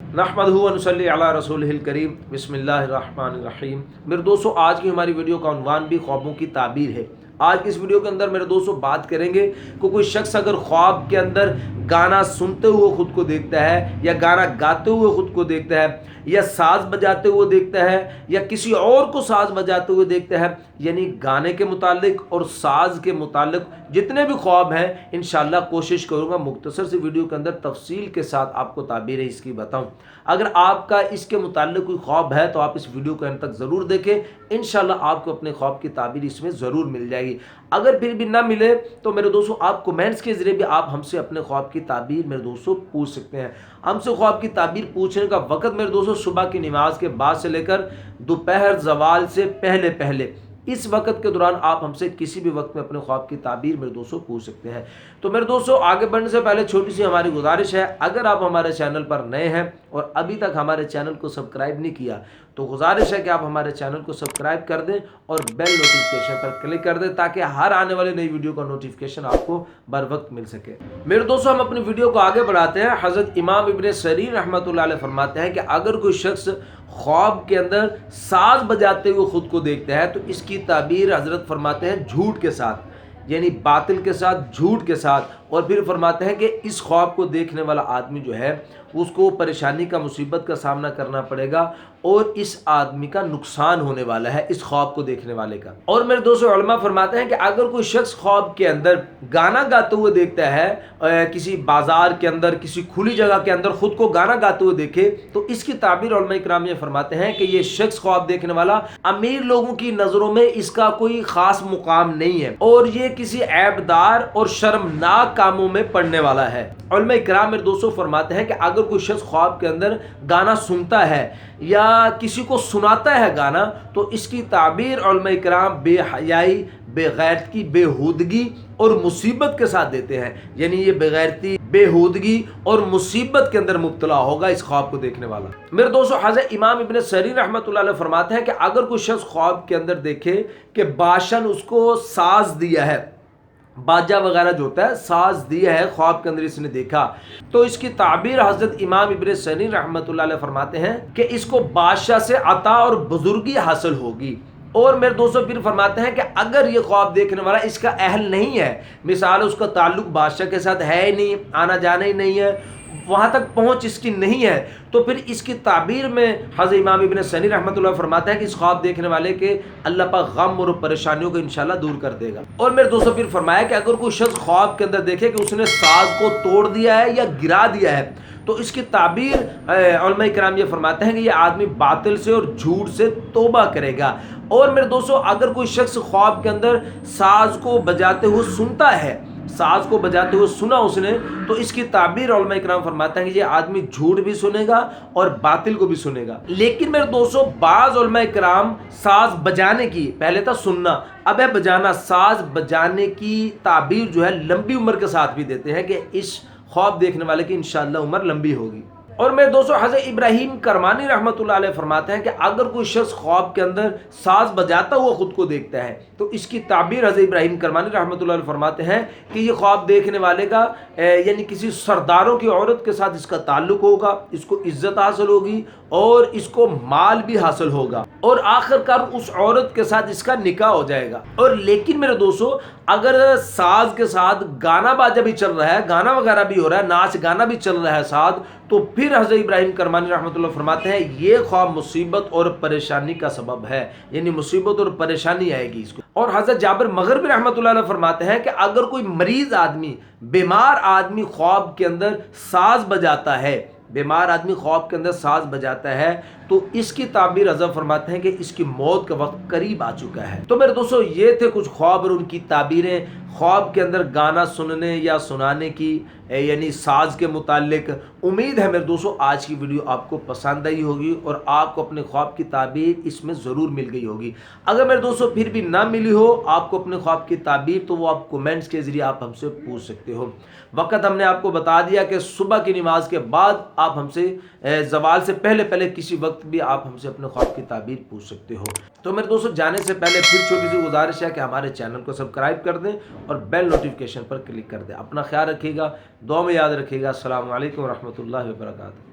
नहमदुहु व नसल्ली अला रसूलिहिल करीम बिस्मिल्लाहिर्रहमानिर्रहीम। मेरे दोस्तों, आज की हमारी वीडियो का उन्वान भी ख्वाबों की ताबीर है। आज की इस वीडियो के अंदर मेरे दोस्तों बात करेंगे कि कोई शख्स अगर ख्वाब के अंदर गाना सुनते हुए खुद को देखता है, या गाना गाते हुए खुद को देखता है, या साज बजाते हुए देखता है, या किसी और को साज बजाते हुए देखता है, यानी गाने के मुतालिक और साज के मुतालिक जितने भी ख्वाब हैं, इंशाअल्लाह कोशिश करूँगा मुख्तसर सी वीडियो के अंदर तफसील के साथ आपको ताबीर इसकी बताऊँ। अगर आपका इसके मुताल्लिक कोई ख्वाब है तो आप इस वीडियो को अंत तक ज़रूर देखें, इंशाल्लाह आपको अपने ख्वाब की ताबीर इसमें ज़रूर मिल जाएगी। अगर फिर भी ना मिले तो मेरे दोस्तों आप कमेंट्स के ज़रिए भी आप हमसे अपने ख्वाब की ताबीर मेरे दोस्तों पूछ सकते हैं। हमसे ख्वाब की ताबीर पूछने का वक़्त मेरे दोस्तों सुबह की नमाज के बाद से लेकर दोपहर ज़वाल से पहले पहले, इस वक्त के दौरान आप हमसे किसी भी वक्त में अपने ख्वाब की ताबीर मेरे दोस्तों पूछ सकते हैं। तो मेरे दोस्तों आगे बढ़ने से पहले छोटी सी हमारी गुजारिश है, अगर आप हमारे चैनल पर नए हैं और अभी तक हमारे चैनल को सब्सक्राइब नहीं किया तो गुजारिश है कि आप हमारे चैनल को सब्सक्राइब कर दें और बेल नोटिफिकेशन पर क्लिक कर दें, ताकि हर आने वाली नई वीडियो का नोटिफिकेशन आपको बर वक्त मिल सके। मेरे दोस्तों हम अपनी वीडियो को आगे बढ़ाते हैं। हज़रत इमाम इब्न सरीर रहमतुल्लाह अलैह फरमाते हैं कि अगर कोई शख्स ख्वाब के अंदर साज बजाते हुए खुद को देखता है तो इसकी ताबीर हजरत फरमाते हैं झूठ के साथ, यानी बातिल के साथ, झूठ के साथ। और फिर फरमाते हैं कि इस ख्वाब को देखने वाला आदमी जो है उसको परेशानी का, मुसीबत का सामना करना पड़ेगा और इस आदमी का नुकसान होने वाला है, इस ख्वाब को देखने वाले का। और मेरे दोस्तों उलमा फरमाते हैं कि अगर कोई शख्स ख्वाब के अंदर गाना गाते हुए देखता है, किसी बाजार के अंदर, किसी खुली जगह के अंदर खुद को गाना गाते हुए देखे, तो इसकी ताबीर उलमा इकराम ये फरमाते हैं कि ये शख्स ख्वाब देखने वाला अमीर लोगों की नज़रों में इसका कोई ख़ास मुकाम नहीं है और ये किसी ऐबदार और शर्मनाक कामों में पड़ने वाला है। उलमा इकराम मेरे दोस्तों फरमाते हैं कि अगर कोई शख्स ख्वाब के अंदर गाना सुनता है या किसी को सुनाता है गाना, तो इसकी ताबीर उलमा इकराम बेहयाई, बेगैरती, बेहूदगी और मुसीबत के साथ देते हैं। यानी ये बेगैरती, बेहूदगी और मुसीबत के अंदर मुब्तला होगा इस ख्वाब को देखने वाला। मेरे दोस्तों हज़रत इमाम इब्न सरीर रहमतुल्लाह अलैह फरमाते हैं कि अगर कोई शख्स ख्वाब के अंदर देखे कि बादशाह ने उसको साज दिया है, बाजा वगैरह जो होता है साज दिया है, ख्वाब के अंदर इसने देखा, तो इसकी ताबीर हज़रत इमाम इब्न सरीर रहमतुल्लाह अलैह फरमाते हैं कि इसको बादशाह से अता और बुजुर्गी हासिल होगी। और मेरे दोस्तों फिर फरमाते हैं कि अगर ये ख्वाब देखने वाला इसका अहल नहीं है, मिसाल उसका ताल्लुक बादशाह के साथ है ही नहीं, आना जाना ही नहीं है, वहाँ तक पहुँच इसकी नहीं है, तो फिर इसकी ताबीर में हज़रत इमाम इब्न सनी रहमतुल्लाह फरमाता है कि इस ख्वाब देखने वाले के अल्लाह पाक गम और परेशानियों को इंशाल्लाह दूर कर देगा। और मेरे दोस्तों फिर फरमाया कि अगर कोई शख्स ख्वाब के अंदर देखे कि उसने साज को तोड़ दिया है या गिरा दिया है, तो इसकी ताबीर उलमा इकराम ये फरमाते हैं कि ये आदमी बातिल से और झूठ से तौबा करेगा। और मेरे दोस्तों अगर कोई शख्स ख्वाब के अंदर साज को बजाते हुए सुनता है, साज को बजाते हुए सुना उसने, तो इसकी ताबीर उलमा इकराम फरमाता है कि ये आदमी झूठ भी सुनेगा और बातिल को भी सुनेगा। लेकिन मेरे दोस्तों बाज उलमा इकराम साज बजाने की, पहले था सुनना, अब है बजाना, साज बजाने की ताबीर जो है लंबी उम्र के साथ भी देते हैं कि इस ख्वाब देखने वाले की इंशाअल्लाह उम्र लंबी होगी। और मेरे दोस्तों हज़रत इब्राहिम करमानी रहमतुल्लाह अलैह फरमाते हैं कि अगर कोई शख्स ख्वाब के अंदर साज बजाता हुआ खुद को देखता है, तो इसकी ताबीर हज़रत इब्राहिम करमानी रहमतुल्लाह अलैह फरमाते हैं कि ये ख्वाब देखने वाले का यानी किसी सरदारों की औरत के साथ इसका ताल्लुक होगा, इसको इज्जत हासिल होगी और इसको माल भी हासिल होगा और आखिरकार उस औरत के साथ इसका निकाह हो जाएगा। और लेकिन मेरे दोस्तों अगर साज के साथ गाना बाजा भी चल रहा है, गाना वगैरह भी हो रहा है, नाच गाना भी चल रहा है साथ, तो फिर हज़रत इब्राहिम करमानी रहमतुल्लाह फरमाते हैं ये ख्वाब मुसीबत और परेशानी का सबब है, यानी मुसीबत और परेशानी आएगी इसको। और हज़रत जाबिर मग़रिबी रहमतुल्लाह अलैह फरमाते हैं कि अगर कोई मरीज आदमी, बीमार आदमी ख्वाब के अंदर साज बजाता है, बीमार आदमी ख्वाब के अंदर साज बजाता है, तो इसकी ताबीर हज़रत फरमाते हैं कि इसकी मौत का वक्त करीब आ चुका है। तो मेरे दोस्तों ये थे कुछ ख्वाब और उनकी ताबीरें ख्वाब के अंदर गाना सुनने या सुनाने की, यानी साज के मुतालिक। उम्मीद है मेरे दोस्तों आज की वीडियो आपको पसंद आई होगी और आपको अपने ख्वाब की ताबीर इसमें ज़रूर मिल गई होगी। अगर मेरे दोस्तों फिर भी ना मिली हो आपको अपने ख्वाब की ताबीर, तो वो आप कमेंट्स के ज़रिए आप हमसे पूछ सकते हो। वक़्त हमने आपको बता दिया कि सुबह की नमाज के बाद आप हमसे ज़वाल से पहले पहले किसी वक्त भी आप हमसे अपने ख्वाब की ताबीर पूछ सकते हो। तो मेरे दोस्तों जाने से पहले फिर छोटी सी गुजारिश है कि हमारे चैनल को सब्सक्राइब कर दें और बेल नोटिफिकेशन पर क्लिक कर दें। अपना ख्याल रखिएगा, दुआ में याद रखिएगा। अस्सलामु अलैकुम व रहमतुल्लाहि व बरकातहू।